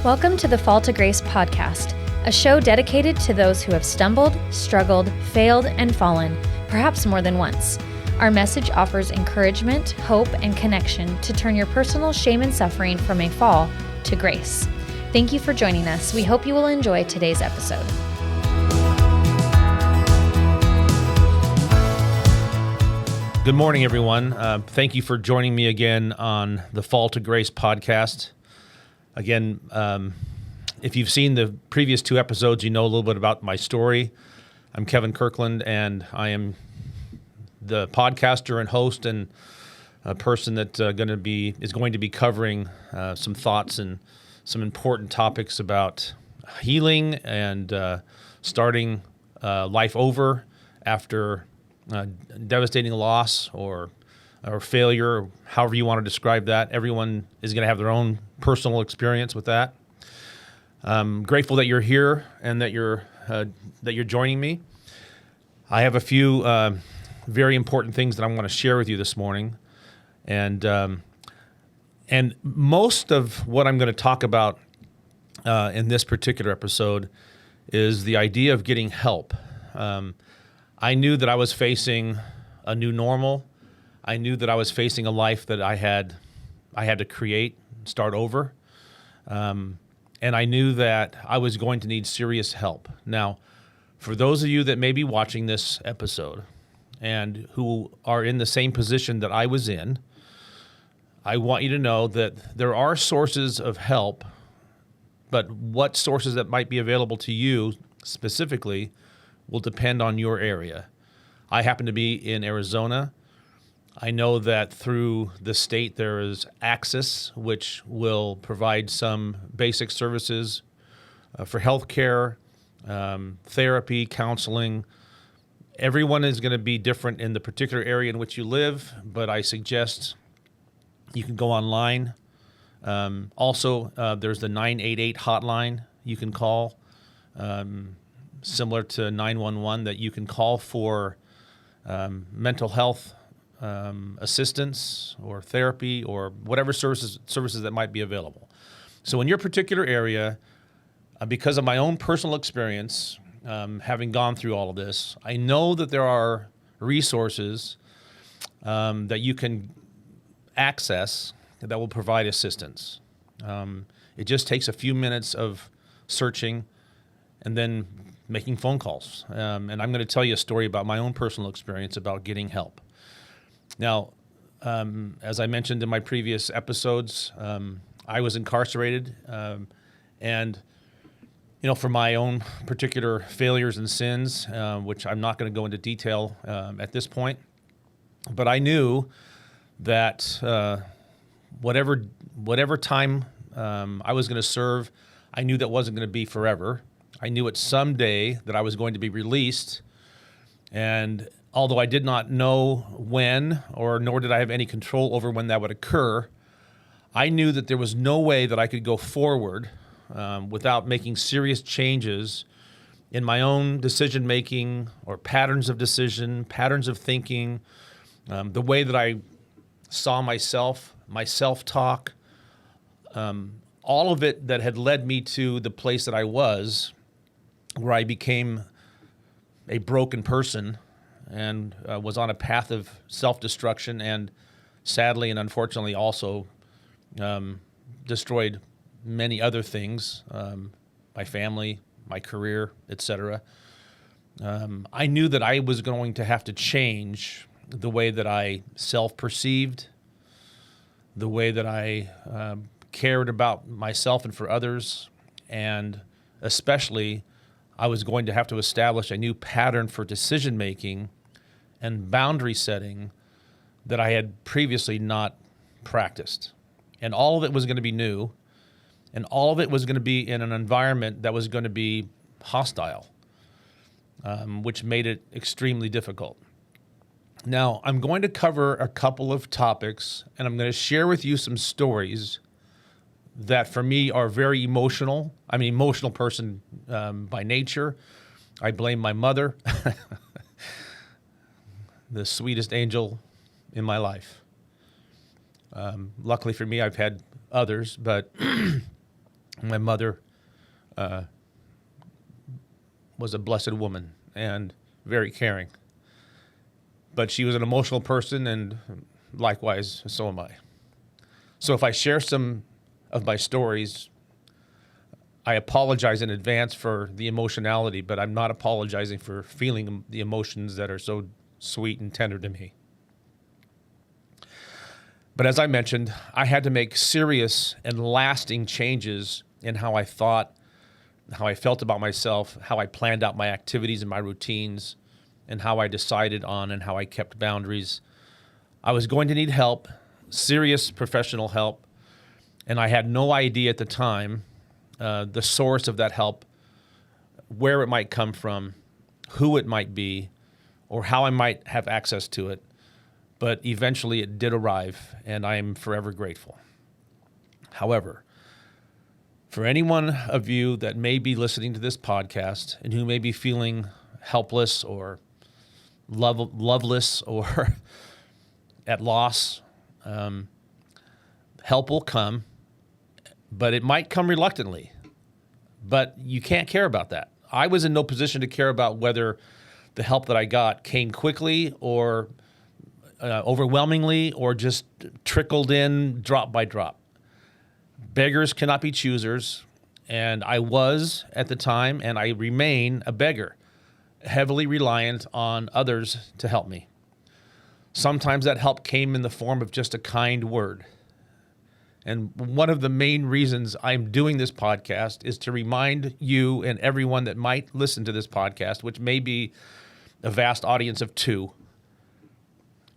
Welcome to the Fall to Grace podcast, a show dedicated to those who have stumbled, struggled, failed, and fallen, perhaps more than once. Our message offers encouragement, hope, and connection to turn your personal shame and suffering from a fall to grace. Thank you for joining us. We hope you will enjoy today's episode. Good morning, everyone. Thank you for joining me again on the Fall to Grace podcast. Again, if you've seen the previous two episodes, you know a little bit about my story. I'm Kevin Kirkland, and I am the podcaster and host and a person that is going to be covering some thoughts and some important topics about healing and starting life over after devastating loss or failure, or however you want to describe that. Everyone is going to have their own personal experience with that. I'm grateful that you're here and that you're joining me. I have a few very important things that I want to share with you this morning, and most of what I'm going to talk about in this particular episode is the idea of getting help. I knew that I was facing a new normal. I knew that I was facing a life that I had to create, start over. And I knew that I was going to need serious help. Now, for those of you that may be watching this episode and who are in the same position that I was in, I want you to know that there are sources of help, but what sources that might be available to you specifically will depend on your area. I happen to be in Arizona. I know that through the state there is Access, which will provide some basic services for healthcare, therapy, counseling. Everyone is going to be different in the particular area in which you live, but I suggest you can go online. Also, there's the 988 hotline you can call, similar to 911, that you can call for mental health assistance or therapy or whatever services that might be available. So in your particular area, because of my own personal experience, having gone through all of this, I know that there are resources that you can access that will provide assistance. It just takes a few minutes of searching and then making phone calls. And I'm going to tell you a story about my own personal experience about getting help. Now, as I mentioned in my previous episodes, I was incarcerated, and for my own particular failures and sins, which I'm not going to go into detail at this point, but I knew that whatever time I was going to serve, I knew that wasn't going to be forever. I knew it someday that I was going to be released, and although I did not know when, or nor did I have any control over when that would occur, I knew that there was no way that I could go forward without making serious changes in my own decision-making or patterns of decision, patterns of thinking, the way that I saw myself, my self-talk, all of it that had led me to the place that I was, where I became a broken person and was on a path of self-destruction, and sadly and unfortunately also destroyed many other things, my family, my career, etc. I knew that I was going to have to change the way that I self-perceived, the way that I cared about myself and for others, and especially I was going to have to establish a new pattern for decision-making and boundary setting that I had previously not practiced. And all of it was going to be new, and all of it was going to be in an environment that was going to be hostile, which made it extremely difficult. Now, I'm going to cover a couple of topics, and I'm going to share with you some stories that for me are very emotional. I'm an emotional person by nature. I blame my mother, the sweetest angel in my life. Luckily for me, I've had others, but My mother was a blessed woman and very caring. But she was an emotional person, and likewise, so am I. So if I share some of my stories, I apologize in advance for the emotionality, but I'm not apologizing for feeling the emotions that are so sweet and tender to me. But as I mentioned, I had to make serious and lasting changes in how I thought, how I felt about myself, how I planned out my activities and my routines, and how I decided on and how I kept boundaries. I was going to need help, serious professional help, and I had no idea at the time the source of that help, where it might come from, who it might be, or how I might have access to it. But eventually it did arrive, and I am forever grateful. However, for any one of you that may be listening to this podcast and who may be feeling helpless or loveless or at loss, help will come, but it might come reluctantly. But you can't care about that. I was in no position to care about whether the help that I got came quickly or overwhelmingly or just trickled in drop by drop. Beggars cannot be choosers, and I was at the time, and I remain a beggar, heavily reliant on others to help me. Sometimes that help came in the form of just a kind word. And one of the main reasons I'm doing this podcast is to remind you and everyone that might listen to this podcast, which may be a vast audience of 2,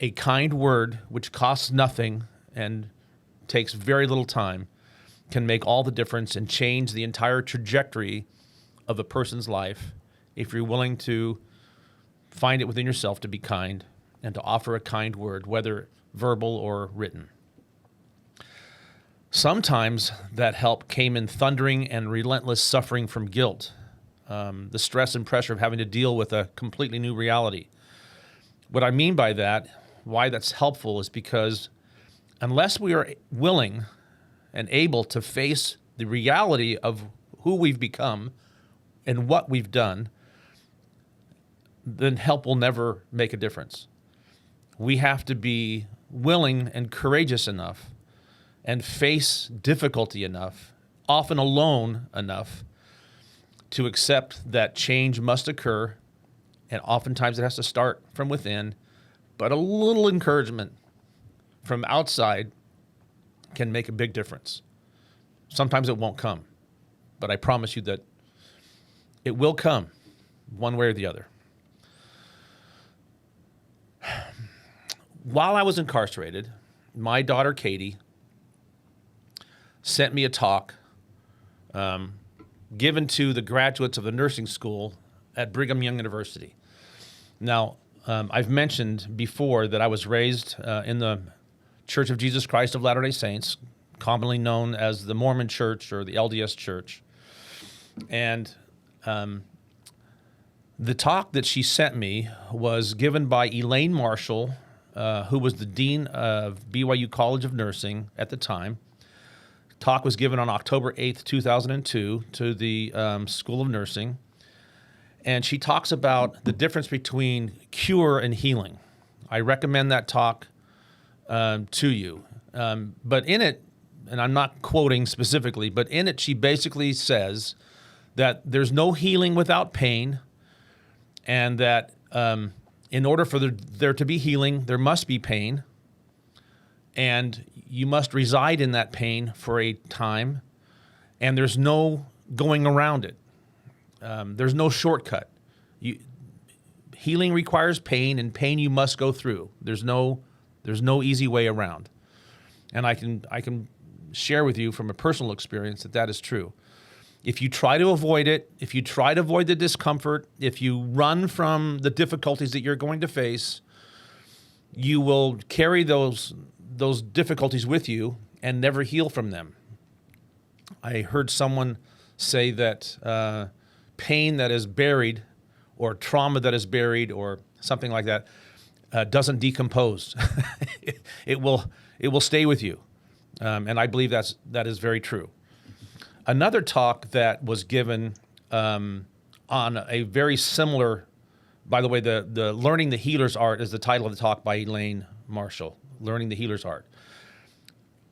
a kind word which costs nothing and takes very little time can make all the difference and change the entire trajectory of a person's life if you're willing to find it within yourself to be kind and to offer a kind word, whether verbal or written. Sometimes that help came in thundering and relentless suffering from guilt, the stress and pressure of having to deal with a completely new reality. What I mean by that, why that's helpful, is because unless we are willing and able to face the reality of who we've become and what we've done, then help will never make a difference. We have to be willing and courageous enough and face difficulty enough, often alone enough, to accept that change must occur, and oftentimes it has to start from within, but a little encouragement from outside can make a big difference. Sometimes it won't come, but I promise you that it will come one way or the other. While I was incarcerated, my daughter Katie sent me a talk given to the graduates of the nursing school at Brigham Young University. Now, I've mentioned before that I was raised in the Church of Jesus Christ of Latter-day Saints, commonly known as the Mormon Church or the LDS Church. And the talk that she sent me was given by Elaine Marshall, who was the dean of BYU College of Nursing at the time. Talk was given on October 8th, 2002 to the School of Nursing. And she talks about the difference between cure and healing. I recommend that talk to you. But in it, and I'm not quoting specifically, but in it she basically says that there's no healing without pain, and that in order for there to be healing, there must be pain, and you must reside in that pain for a time, and there's no going around it. There's no shortcut. Healing requires pain, and pain you must go through. There's no easy way around. And I can share with you from a personal experience that is true. If you try to avoid it, if you try to avoid the discomfort, if you run from the difficulties that you're going to face, you will carry those difficulties with you and never heal from them. I heard someone say that pain that is buried, or trauma that is buried, or something like that, doesn't decompose. It will stay with you, and I believe that is very true. Another talk that was given on a very similar, by the way, the Learning the Healer's Art is the title of the talk by Elaine Marshall, Learning the Healer's Art.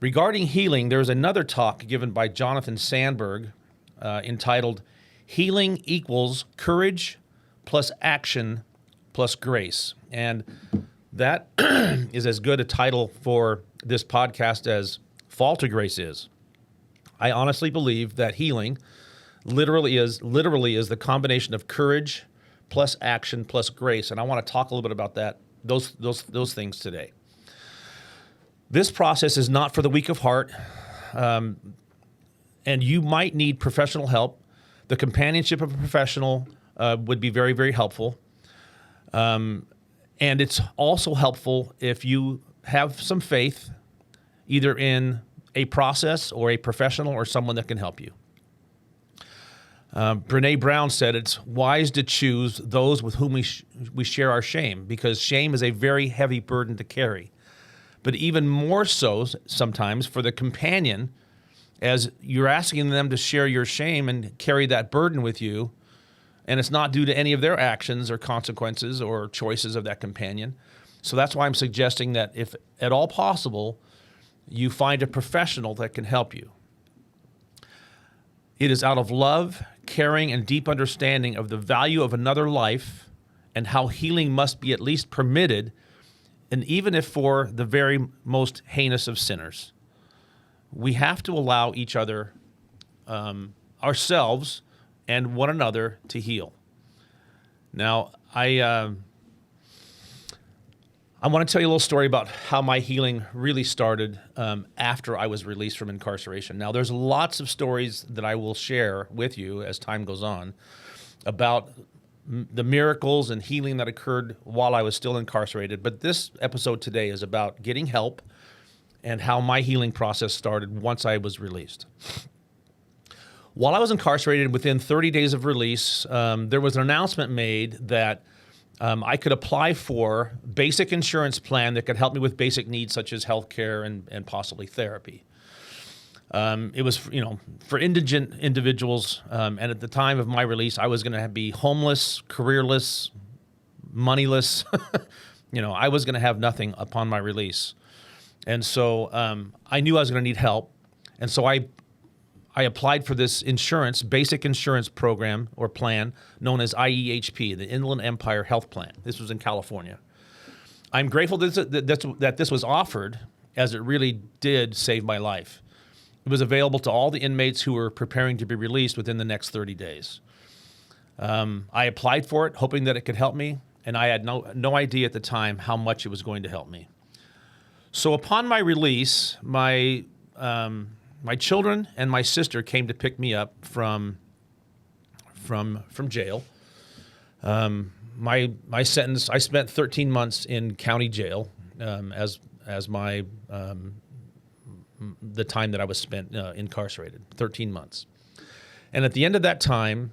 Regarding healing, there's another talk given by Jonathan Sandberg entitled Healing Equals Courage plus Action plus Grace. And that is as good a title for this podcast as Fall to Grace is. I honestly believe that healing literally is the combination of courage plus action plus grace, and I want to talk a little bit about that those things today. This process is not for the weak of heart, and you might need professional help. The companionship of a professional would be very, very helpful, and it's also helpful if you have some faith, either in a process or a professional or someone that can help you. Brene Brown said it's wise to choose those with whom we share our shame, because shame is a very heavy burden to carry. But even more so sometimes for the companion, as you're asking them to share your shame and carry that burden with you, and it's not due to any of their actions or consequences or choices of that companion. So that's why I'm suggesting that if at all possible, you find a professional that can help you. It is out of love, caring, and deep understanding of the value of another life and how healing must be at least permitted, and even if for the very most heinous of sinners. We have to allow each other, ourselves, and one another to heal. Now, I want to tell you a little story about how my healing really started after I was released from incarceration. Now, there's lots of stories that I will share with you as time goes on about the miracles and healing that occurred while I was still incarcerated. But this episode today is about getting help and how my healing process started once I was released. While I was incarcerated, within 30 days of release, there was an announcement made that I could apply for basic insurance plan that could help me with basic needs such as health care and possibly therapy. It was, for indigent individuals, and at the time of my release, I was going to be homeless, careerless, moneyless. I was going to have nothing upon my release. And so I knew I was going to need help. And so I applied for this basic insurance program or plan known as IEHP, the Inland Empire Health Plan. This was in California. I'm grateful that this was offered, as it really did save my life. It was available to all the inmates who were preparing to be released within the next 30 days. I applied for it, hoping that it could help me, and I had no idea at the time how much it was going to help me. So upon my release, my children and my sister came to pick me up from jail. My sentence, I spent 13 months in county jail as my the time that I was spent incarcerated, 13 months. And at the end of that time,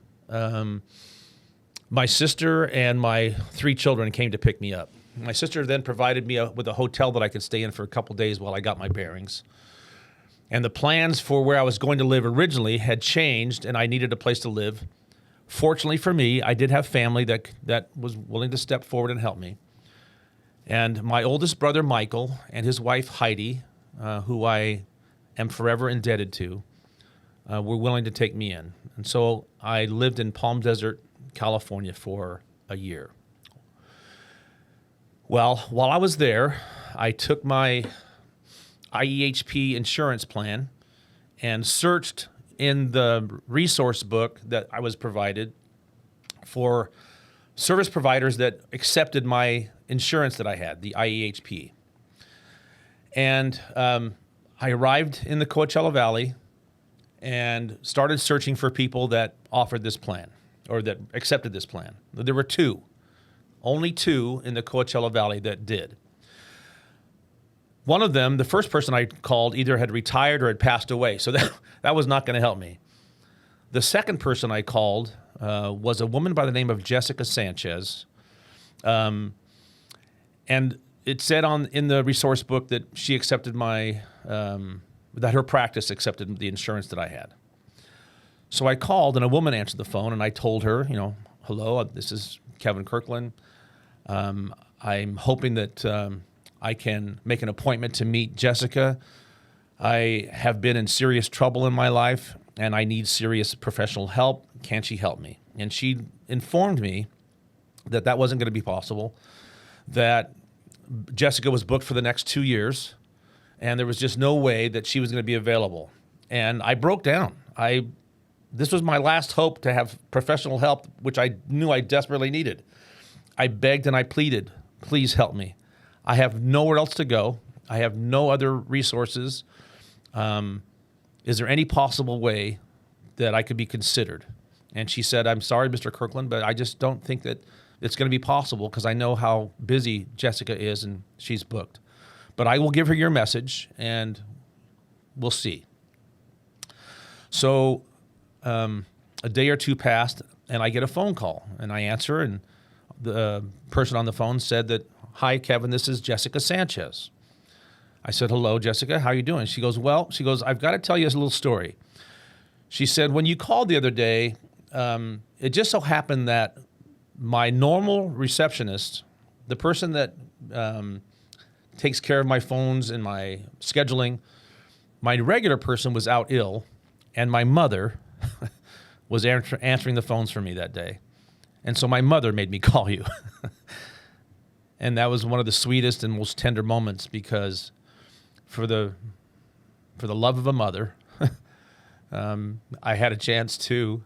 my sister and my 3 children came to pick me up. My sister then provided me with a hotel that I could stay in for a couple days while I got my bearings. And the plans for where I was going to live originally had changed, and I needed a place to live. Fortunately for me, I did have family that was willing to step forward and help me. And my oldest brother, Michael, and his wife, Heidi, who I am forever indebted to, were willing to take me in. And so I lived in Palm Desert, California for a year. Well, while I was there, I took my IEHP insurance plan and searched in the resource book that I was provided for service providers that accepted my insurance that I had, the IEHP. And I arrived in the Coachella Valley and started searching for people that offered this plan or that accepted this plan. There were only two in the Coachella Valley that did. One of them, the first person I called, either had retired or had passed away, so that was not going to help me. The second person I called was a woman by the name of Jessica Sanchez, and it said in the resource book that she accepted that her practice accepted the insurance that I had. So I called, and a woman answered the phone, and I told her, hello, this is Kevin Kirkland. I'm hoping that I can make an appointment to meet Jessica. I have been in serious trouble in my life, and I need serious professional help. Can she help me? And she informed me that that wasn't going to be possible, that Jessica was booked for the next 2 years, and there was just no way that she was going to be available. And I broke down. This was my last hope to have professional help, which I knew I desperately needed. I begged and I pleaded, please help me. I have nowhere else to go. I have no other resources. Is there any possible way that I could be considered? And she said, I'm sorry, Mr. Kirkland, but I just don't think that it's going to be possible because I know how busy Jessica is and she's booked. But I will give her your message and we'll see. So a day or two passed, and I get a phone call, and I answer, and the person on the phone said that, hi, Kevin, this is Jessica Sanchez. I said, hello, Jessica, how are you doing? She goes, I've got to tell you a little story. She said, when you called the other day, it just so happened that my normal receptionist, the person that takes care of my phones and my scheduling, my regular person was out ill, and my mother was answering the phones for me that day. And so my mother made me call you. And that was one of the sweetest and most tender moments because for the love of a mother, I had a chance to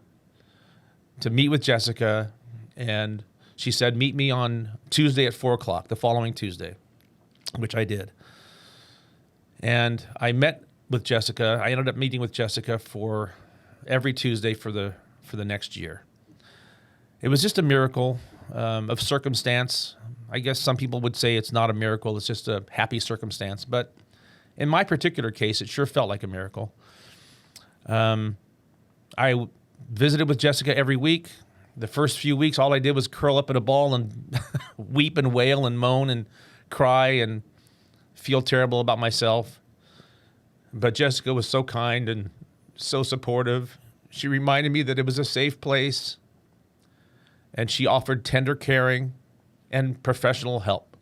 meet with Jessica, and she said, meet me on Tuesday at 4 o'clock, the following Tuesday, which I did. And I met with Jessica. I ended up meeting with Jessica for every Tuesday for the next year. It was just a miracle of circumstance. I guess some people would say it's not a miracle, it's just a happy circumstance. But in my particular case, it sure felt like a miracle. I visited with Jessica every week. The first few weeks, all I did was curl up in a ball and weep and wail and moan and cry and feel terrible about myself. But Jessica was so kind and so supportive. She reminded me that it was a safe place, and she offered tender caring and professional help.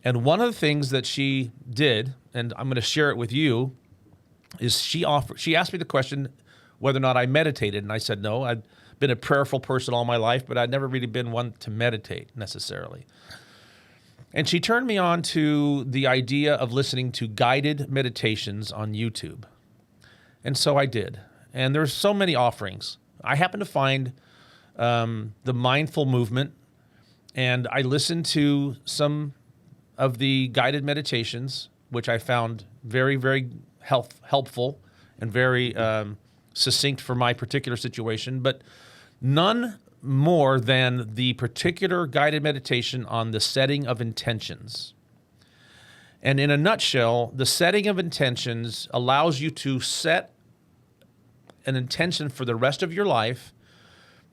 And one of the things that she did, and I'm going to share it with you, is she asked me the question whether or not I meditated, and I said no. I'd been a prayerful person all my life, but I'd never really been one to meditate necessarily. And she turned me on to the idea of listening to guided meditations on YouTube. And so I did. And there's so many offerings. I happened to find the mindful movement, and I listened to some of the guided meditations, which I found very, very helpful and very succinct for my particular situation, but none more than the particular guided meditation on the setting of intentions. And in a nutshell, the setting of intentions allows you to set an intention for the rest of your life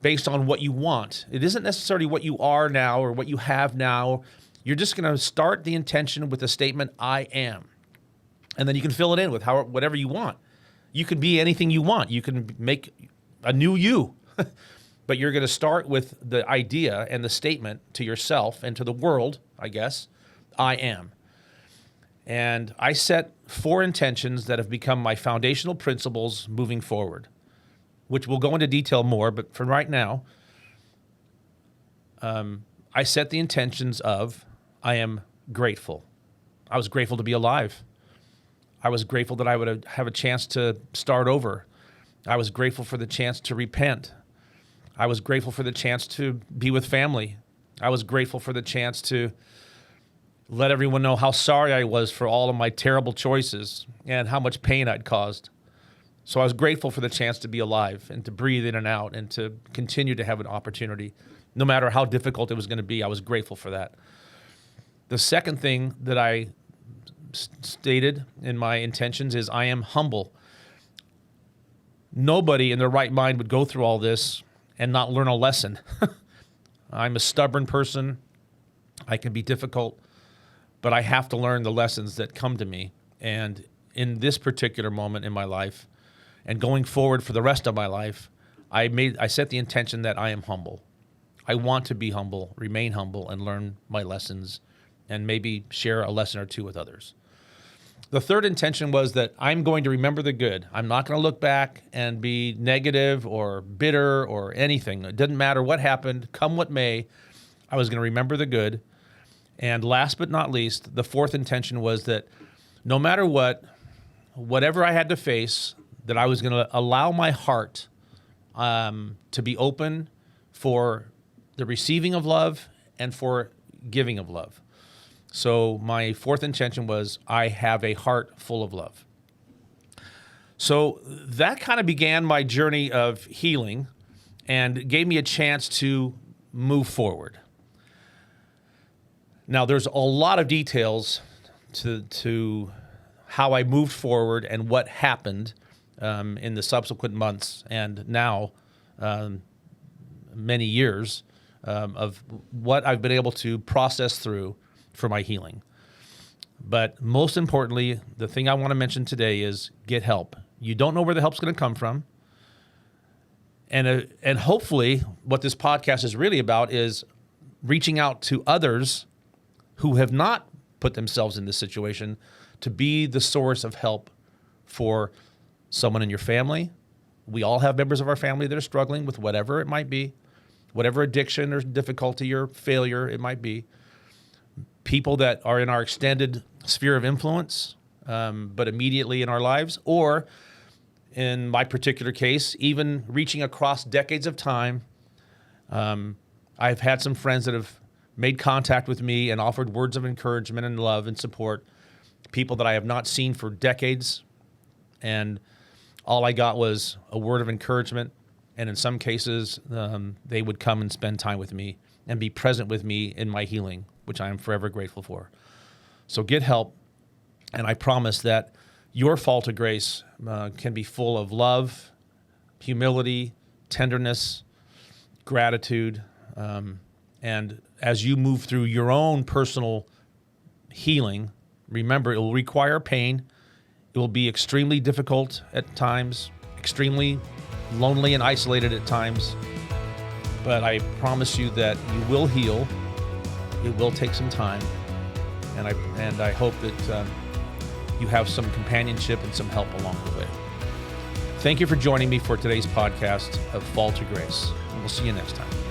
based on what you want. It isn't necessarily what you are now or what you have now. You're just going to start the intention with the statement, I am. And then you can fill it in with whatever you want. You can be anything you want. You can make a new you. But you're going to start with the idea and the statement to yourself and to the world, I guess, I am. And I set 4 intentions that have become my foundational principles moving forward, which we'll go into detail more, but for right now, I set the intentions of, I am grateful. I was grateful to be alive. I was grateful that I would have a chance to start over. I was grateful for the chance to repent. I was grateful for the chance to be with family. I was grateful for the chance to let everyone know how sorry I was for all of my terrible choices and how much pain I'd caused. So I was grateful for the chance to be alive and to breathe in and out and to continue to have an opportunity. No matter how difficult it was going to be, I was grateful for that. The second thing that I stated in my intentions is I am humble. Nobody in their right mind would go through all this and not learn a lesson. I'm a stubborn person. I can be difficult, but I have to learn the lessons that come to me. And in this particular moment in my life, And going forward for the rest of my life, I set the intention that I am humble. I want to be humble, remain humble, and learn my lessons, and maybe share a lesson or two with others. The third intention was that I'm going to remember the good. I'm not going to look back and be negative or bitter or anything. It didn't matter what happened, come what may, I was going to remember the good. And last but not least, the fourth intention was that no matter what, whatever I had to face, that I was going to allow my heart to be open for the receiving of love and for giving of love. So my fourth intention was I have a heart full of love. So that kind of began my journey of healing and gave me a chance to move forward. Now, there's a lot of details to how I moved forward and what happened in the subsequent months and now many years of what I've been able to process through for my healing. But most importantly, the thing I want to mention today is get help. You don't know where the help's going to come from. And hopefully what this podcast is really about is reaching out to others who have not put themselves in this situation to be the source of help for someone in your family. We all have members of our family that are struggling with whatever it might be, whatever addiction or difficulty or failure it might be. People that are in our extended sphere of influence, but immediately in our lives, or in my particular case, even reaching across decades of time. I've had some friends that have made contact with me and offered words of encouragement and love and support, people that I have not seen for decades, and all I got was a word of encouragement, and in some cases, they would come and spend time with me and be present with me in my healing, which I am forever grateful for. So get help, and I promise that your fall to grace can be full of love, humility, tenderness, gratitude, and as you move through your own personal healing, remember it will require pain. It will be extremely difficult at times, extremely lonely and isolated at times, but I promise you that you will heal. It will take some time, and I hope that you have some companionship and some help along the way. Thank you for joining me for today's podcast of Fall to Grace. And we'll see you next time.